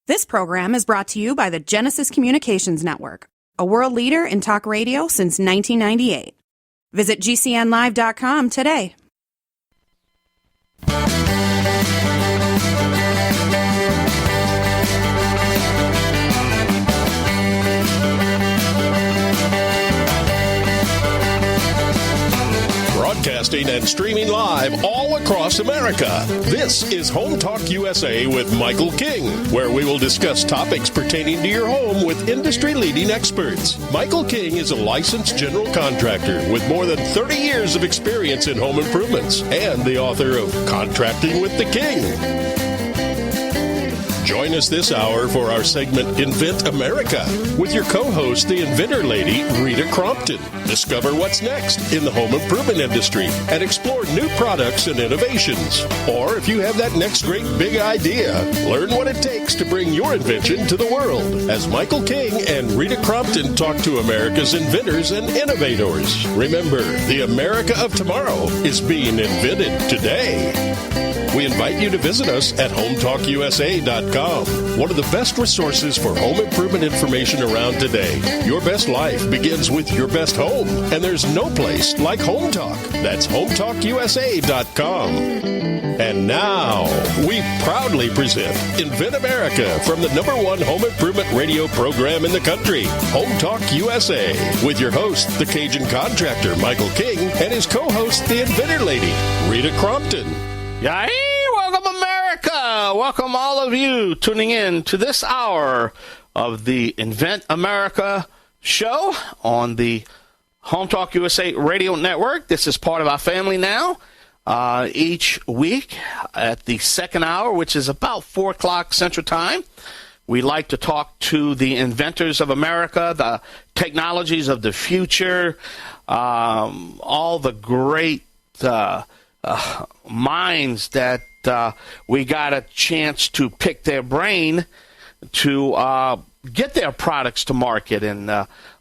This program is brought to you by the Genesis Communications Network, a world leader in talk radio since 1998. Visit GCNlive.com today. Broadcasting and streaming live all across America. This is HomeTalkUSA with Michael King, where we will discuss topics pertaining to your home with industry-leading experts. Michael King is a licensed general contractor with more than 30 years of experience in home improvements and the author of Contracting with the King. Join us this hour for our segment Invent America with your co-host, the inventor lady, Rita Crompton. Discover what's next in the home improvement industry and explore new products and innovations. Or if you have that next great big idea, learn what it takes to bring your invention to the world as Michael King and Rita Crompton talk to America's inventors and innovators. Remember, the America of tomorrow is being invented today. We invite you to visit us at HomeTalkUSA.com, one of the best resources for home improvement information around today. Your best life begins with your best home, and there's no place like Home Talk. That's HomeTalkUSA.com. And now, we proudly present Invent America from the #1 home improvement radio program in the country, Home Talk USA, with your host, the Cajun contractor, Michael King, and his co-host, the inventor lady, Rita Crompton. Yay! Welcome, America! Welcome all of you tuning in to this hour of the Invent America show on the Home Talk USA radio network. This is part of our family now. Each week at the second hour, which is about 4 o'clock Central Time, we like to talk to the inventors of America, the technologies of the future, all the great minds that we got a chance to pick their brain to get their products to market and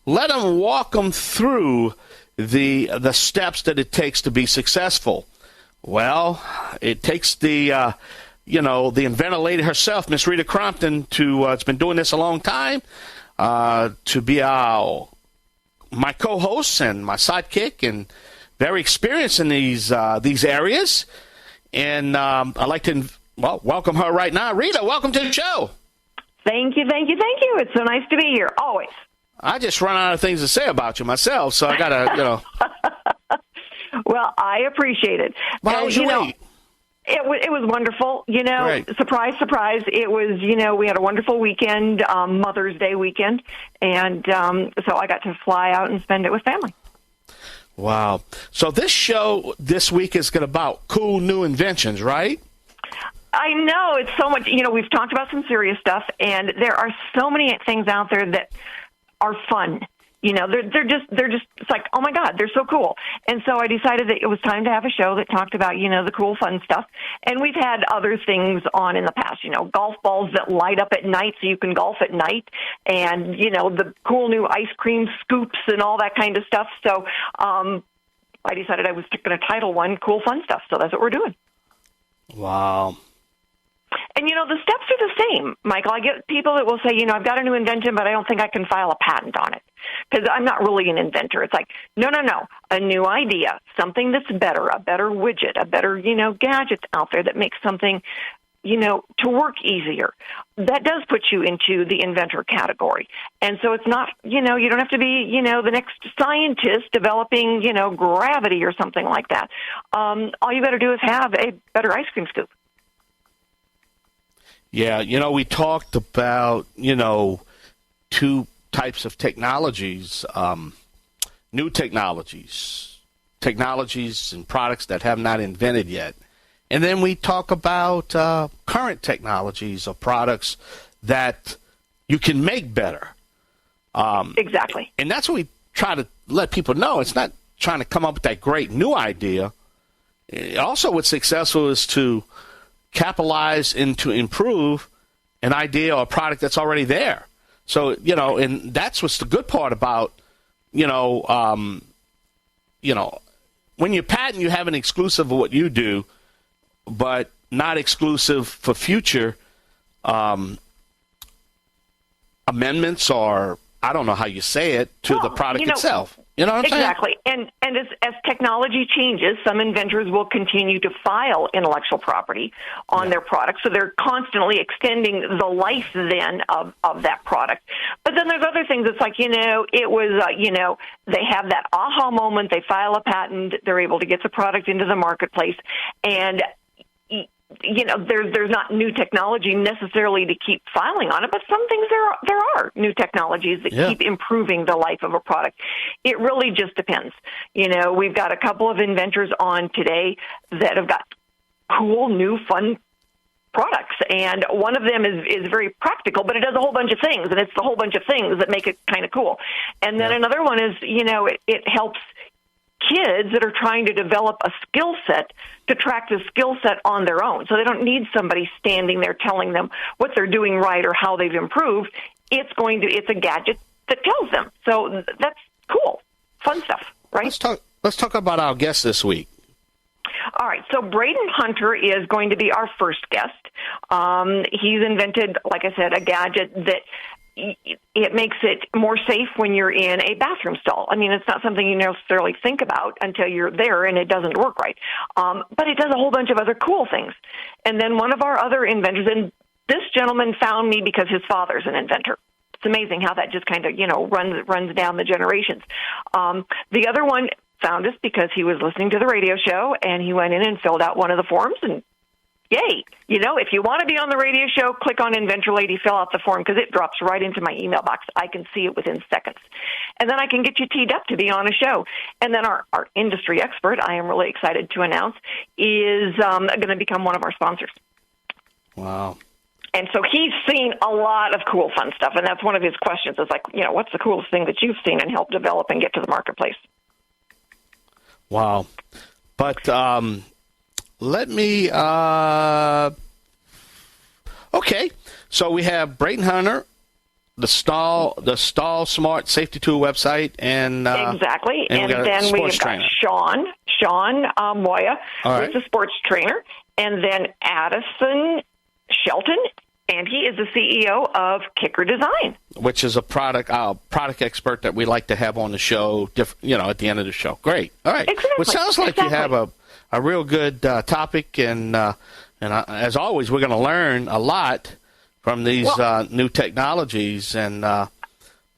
let them walk them through the steps that it takes to be successful. Well, it takes the inventor lady herself, Miss Rita Crompton, has been doing this a long time, to be my co-host and my sidekick and very experienced in these areas. And I'd like to welcome her right now. Rita, welcome to the show. Thank you. It's so nice to be here, always. I just run out of things to say about you myself, so I got to, Well, I appreciate it. Well, how was your week? It was wonderful. Right. Surprise. It was, we had a wonderful weekend, Mother's Day weekend, and so I got to fly out and spend it with family. Wow. So this show this week is about cool new inventions, right? I know. It's so much. We've talked about some serious stuff, and there are so many things out there that are fun. They're just, it's like, oh my God, they're so cool. And so I decided that it was time to have a show that talked about, the cool, fun stuff. And we've had other things on in the past, golf balls that light up at night so you can golf at night, and, the cool new ice cream scoops and all that kind of stuff. So I decided I was going to title one Cool, Fun Stuff. So that's what we're doing. Wow. And, the steps are the same, Michael. I get people that will say, I've got a new invention, but I don't think I can file a patent on it because I'm not really an inventor. It's like, no. A new idea, something that's better, a better widget, a better, gadgets out there that makes something, to work easier. That does put you into the inventor category. And so it's not, you don't have to be, the next scientist developing, gravity or something like that. All you got to do is have a better ice cream scoop. Yeah, we talked about, 2 types of technologies, new technologies and products that have not invented yet. And then we talk about current technologies or products that you can make better. Exactly. And that's what we try to let people know. It's not trying to come up with that great new idea. Also, what's successful is to capitalize and to improve an idea or a product that's already there. So, and that's what's the good part about, when you patent, you have an exclusive of what you do, but not exclusive for future amendments or I don't know how you say it to the product itself. You know what I'm saying? Exactly. And as technology changes, some inventors will continue to file intellectual property on their products. So they're constantly extending the life then of that product. But then there's other things. It's like, it was, they have that aha moment. They file a patent. They're able to get the product into the marketplace. And there's not new technology necessarily to keep filing on it, but some things there are new technologies that keep improving the life of a product. It really just depends. We've got a couple of inventors on today that have got cool, new, fun products, and one of them is very practical, but it does a whole bunch of things, and it's the whole bunch of things that make it kind of cool. And then another one is, it helps kids that are trying to develop a skill set to track the skill set on their own. So they don't need somebody standing there telling them what they're doing right or how they've improved. It's a gadget that tells them. So that's cool. Fun stuff, right? Let's talk about our guest this week. All right, so Braden Hunter is going to be our first guest. He's invented, like I said, a gadget that it makes it more safe when you're in a bathroom stall. I mean, it's not something you necessarily think about until you're there and it doesn't work right. But it does a whole bunch of other cool things. And then one of our other inventors, and this gentleman found me because his father's an inventor. It's amazing how that just kind of, runs down the generations. The other one found us because he was listening to the radio show, and he went in and filled out one of the forms, and yay. If you want to be on the radio show, click on Inventor Lady, fill out the form, because it drops right into my email box. I can see it within seconds. And then I can get you teed up to be on a show. And then our industry expert, I am really excited to announce, is going to become one of our sponsors. Wow. And so he's seen a lot of cool, fun stuff, and that's one of his questions is like, what's the coolest thing that you've seen and helped develop and get to the marketplace? Wow. But let me okay. So we have Braden Hunter, the Stall Smart Safety Tool website, and exactly. And then we've got Shawn Moye, who's a sports trainer, and then Addison Shelton, and he is the CEO of Kicker Design, which is a product expert that we like to have on the show. At the end of the show. Great. All right. Exactly. Well, it sounds like you have a real good topic, and as always, we're going to learn a lot from these new technologies. And I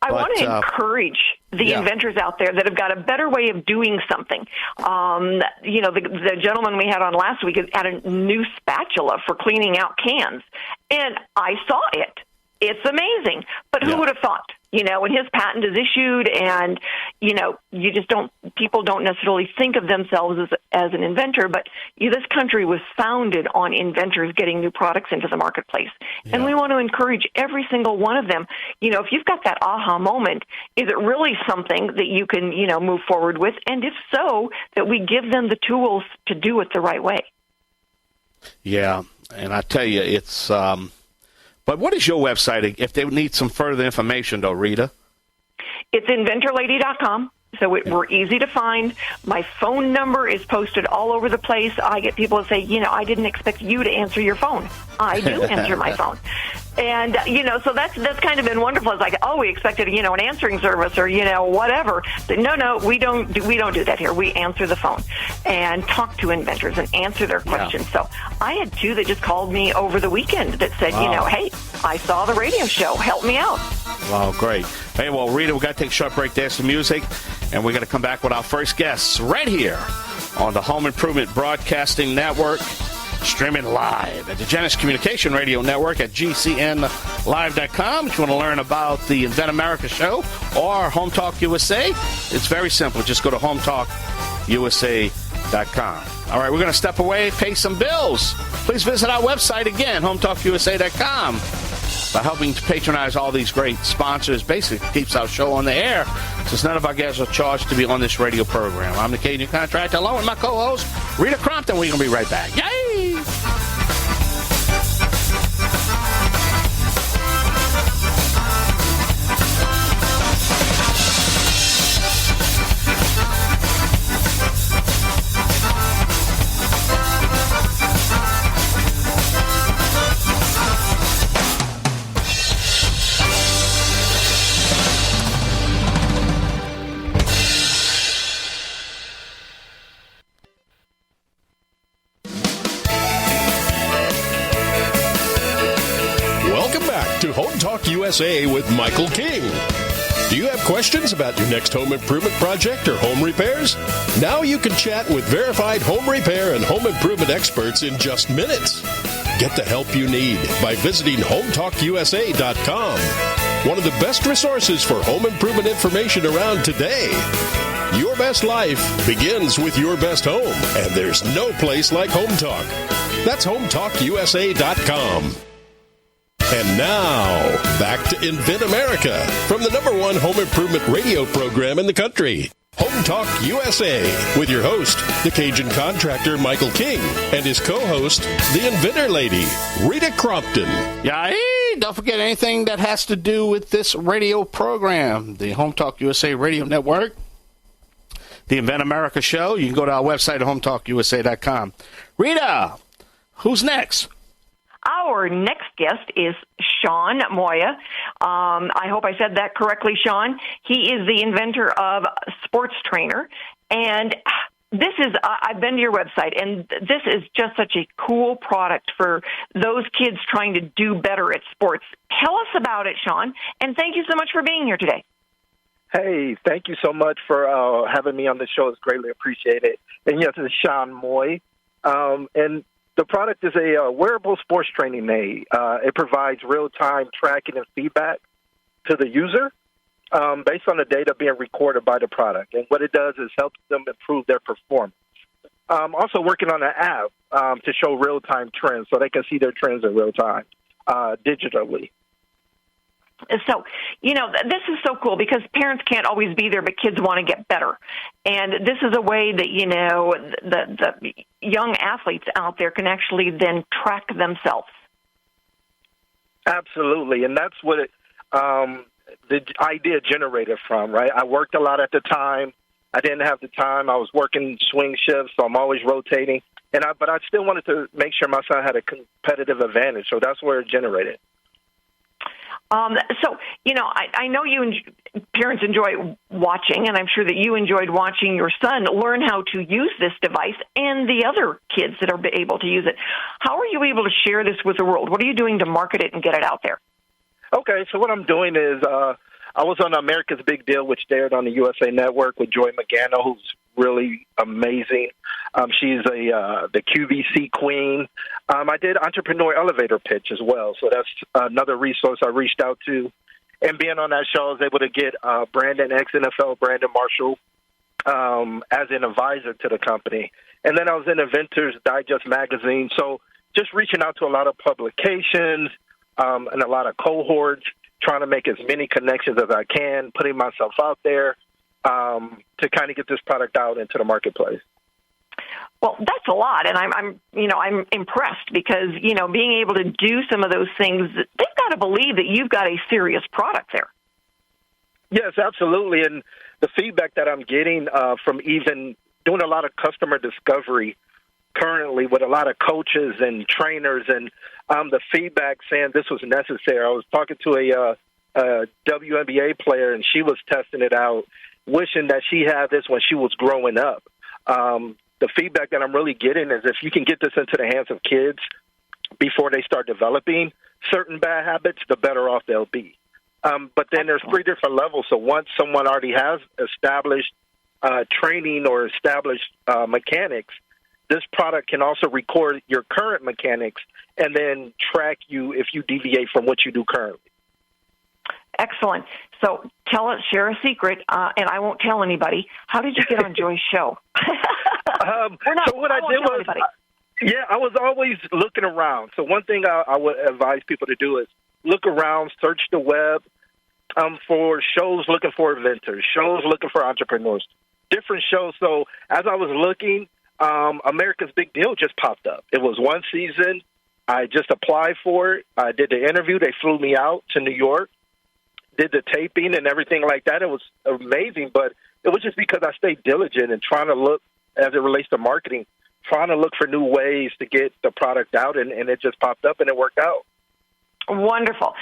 want to encourage the inventors out there that have got a better way of doing something. The gentleman we had on last week had a new spatula for cleaning out cans, and I saw it. It's amazing. But who would have thought? When his patent is issued, and people don't necessarily think of themselves as an inventor, but this country was founded on inventors getting new products into the marketplace. Yeah. And we want to encourage every single one of them. If you've got that aha moment, is it really something that you can, move forward with? And if so, that we give them the tools to do it the right way. Yeah, and I tell you, it's but what is your website if they need some further information, though, Rita? It's inventorlady.com. So we're easy to find. My phone number is posted all over the place. I get people to say, I didn't expect you to answer your phone. I do answer my phone. And, so that's kind of been wonderful. It's like, we expected, an answering service or, whatever. But no, we don't do that here. We answer the phone and talk to inventors and answer their questions. So I had two that just called me over the weekend that said, hey, I saw the radio show. Help me out. Wow, great. Hey, well, Rita, we've got to take a short break. There's some music, and we're going to come back with our first guests right here on the Home Improvement Broadcasting Network, streaming live at the Genesis Communication Radio Network at GCNlive.com. If you want to learn about the Invent America show or Home Talk USA, it's very simple. Just go to HomeTalkUSA.com. All right, we're going to step away, pay some bills. Please visit our website again, HomeTalkUSA.com. By helping to patronize all these great sponsors, basically keeps our show on the air, since none of our guests are charged to be on this radio program. I'm the Cajun Contractor, along with my co-host, Rita Crompton. We're going to be right back. Yay! back to Home Talk USA with Michael King. Do you have questions about your next home improvement project or home repairs? Now you can chat with verified home repair and home improvement experts in just minutes. Get the help you need by visiting HomeTalkUSA.com. One of the best resources for home improvement information around today. Your best life begins with your best home, and there's no place like Home Talk. That's HomeTalkUSA.com. And now, back to Invent America from the #1 home improvement radio program in the country. Home Talk USA with your host, the Cajun contractor Michael King, and his co-host, the Inventor Lady, Rita Crompton. Yeah, don't forget anything that has to do with this radio program, the Home Talk USA radio network, the Invent America show. You can go to our website at HomeTalkUSA.com. Rita, who's next? Our next guest is Shawn Moye. I hope I said that correctly, Shawn. He is the inventor of Sports Trainer. And this is, I've been to your website, and this is just such a cool product for those kids trying to do better at sports. Tell us about it, Shawn, and thank you so much for being here today. Hey, thank you so much for having me on the show. It's greatly appreciated. And yes, it's Shawn Moye. And the product is a wearable sports training aid. It provides real-time tracking and feedback to the user based on the data being recorded by the product. And what it does is helps them improve their performance. Also working on an app to show real-time trends so they can see their trends in real time digitally. So, this is so cool because parents can't always be there, but kids want to get better. And this is a way that, the young athletes out there can actually then track themselves. Absolutely. And that's what the idea generated from, right? I worked a lot at the time. I didn't have the time. I was working swing shifts, so I'm always rotating. But I still wanted to make sure my son had a competitive advantage, so that's where it generated. I know parents enjoy watching, and I'm sure that you enjoyed watching your son learn how to use this device and the other kids that are able to use it. How are you able to share this with the world? What are you doing to market it and get it out there? Okay, so what I'm doing is I was on America's Big Deal, which aired on the USA Network with Joy Magano, who's really amazing. She's the QVC queen. I did Entrepreneur Elevator Pitch as well, so that's another resource I reached out to. And being on that show, I was able to get Brandon, ex-NFL Brandon Marshall, as an advisor to the company. And then I was in Inventors Digest magazine, so just reaching out to a lot of publications and a lot of cohorts, trying to make as many connections as I can, putting myself out there to kind of get this product out into the marketplace. Well, that's a lot, and I'm impressed because, being able to do some of those things, they've got to believe that you've got a serious product there. Yes, absolutely, and the feedback that I'm getting from even doing a lot of customer discovery currently with a lot of coaches and trainers, and the feedback saying this was necessary. I was talking to a WNBA player, and she was testing it out, wishing that she had this when she was growing up. The feedback that I'm really getting is if you can get this into the hands of kids before they start developing certain bad habits, the better off they'll be. But then there's 3 different levels. So once someone already has established training or established mechanics, this product can also record your current mechanics and then track you if you deviate from what you do currently. Excellent. So share a secret, and I won't tell anybody. How did you get on Joy's show? So what I did was, I was always looking around. So one thing I would advise people to do is look around, search the web for shows looking for inventors, shows looking for entrepreneurs, different shows. So as I was looking, America's Big Deal just popped up. It was one season. I just applied for it. I did the interview. They flew me out to New York, did the taping and everything like that. It was amazing, but it was just because I stayed diligent and trying to look, as it relates to marketing, trying to look for new ways to get the product out, and it just popped up and it worked out. Wonderful.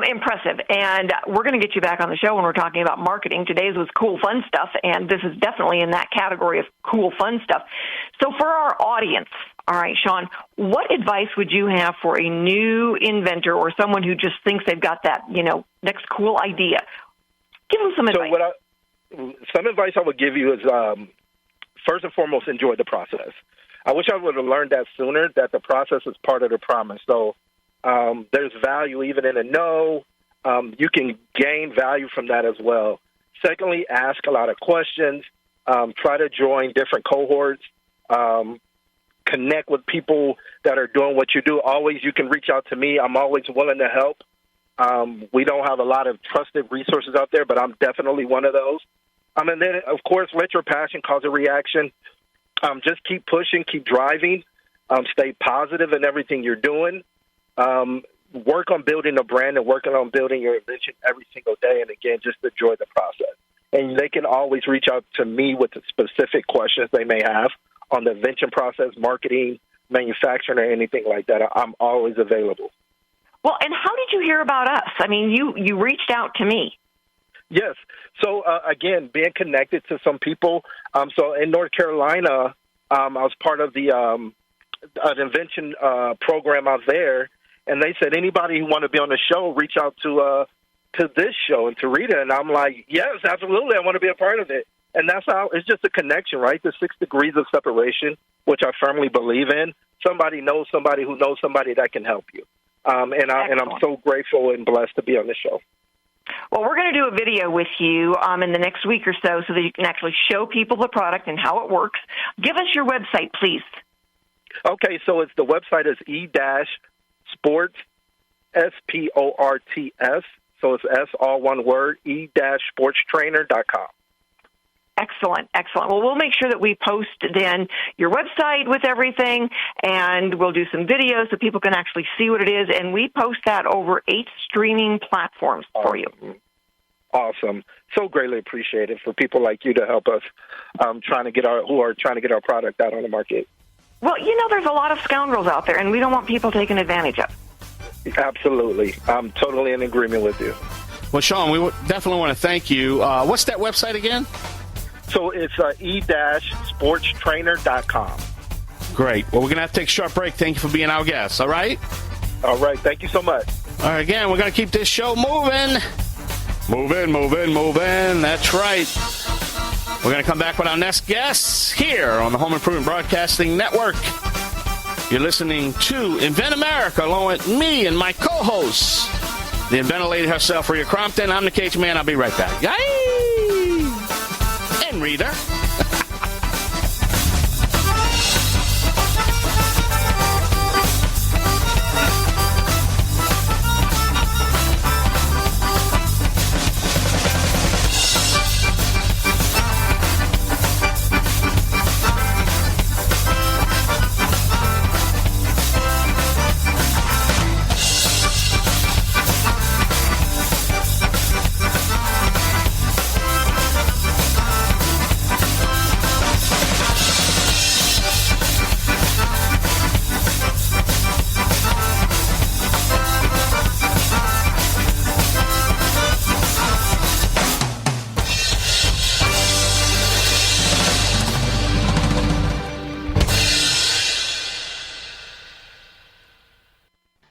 Impressive. And we're going to get you back on the show when we're talking about marketing. Today's was cool, fun stuff, and this is definitely in that category of cool, fun stuff. So for our audience, all right, Shawn, what advice would you have for a new inventor or someone who just thinks they've got that, next cool idea? Give them some advice. Some advice I would give you is, first and foremost, enjoy the process. I wish I would have learned that sooner, that the process is part of the promise. So there's value even in a no. You can gain value from that as well. Secondly, ask a lot of questions. Try to join different cohorts. Connect with people that are doing what you do. Always, you can reach out to me. I'm always willing to help. We don't have a lot of trusted resources out there, but I'm definitely one of those. And then, of course, let your passion cause a reaction. Just keep pushing, keep driving. Stay positive in everything you're doing. Work on building a brand and working on building your invention every single day. And, again, just enjoy the process. And they can always reach out to me with the specific questions they may have on the invention process, marketing, manufacturing, or anything like that. I'm always available. Well, and how did you hear about us? I mean, you reached out to me. Yes. So, again, being connected to some people. So in North Carolina, I was part of the an invention program out there, and they said anybody who want to be on the show, reach out to this show and to Rita. And I'm like, yes, absolutely, I want to be a part of it. And that's how it's just a connection, right? The 6 degrees of separation, which I firmly believe in. Somebody knows somebody who knows somebody that can help you. And I'm so grateful and blessed to be on the show. Well, we're going to do a video with you in the next week or so that you can actually show people the product and how it works. Give us your website, please. Okay, so the website is e-sports, S-P-O-R-T-S, so it's S, all one word, e-sportstrainer.com. Excellent, excellent. Well, we'll make sure that we post then your website with everything, and we'll do some videos so people can actually see what it is, and we post that over 8 streaming platforms for you. Awesome. So greatly appreciated for people like you to help us who are trying to get our product out on the market. Well, there's a lot of scoundrels out there, and we don't want people taken advantage of. Absolutely. I'm totally in agreement with you. Well, Shawn, we definitely want to thank you. What's that website again? So it's e-sportstrainer.com. Great. Well, we're going to have to take a short break. Thank you for being our guest, all right? All right. Thank you so much. All right, again, we're going to keep this show moving. Moving. That's right. We're going to come back with our next guests here on the Home Improvement Broadcasting Network. You're listening to Invent America along with me and my co-hosts, the inventor lady herself, Rita Crompton. I'm the Cage Man. I'll be right back. Yay! And Rita.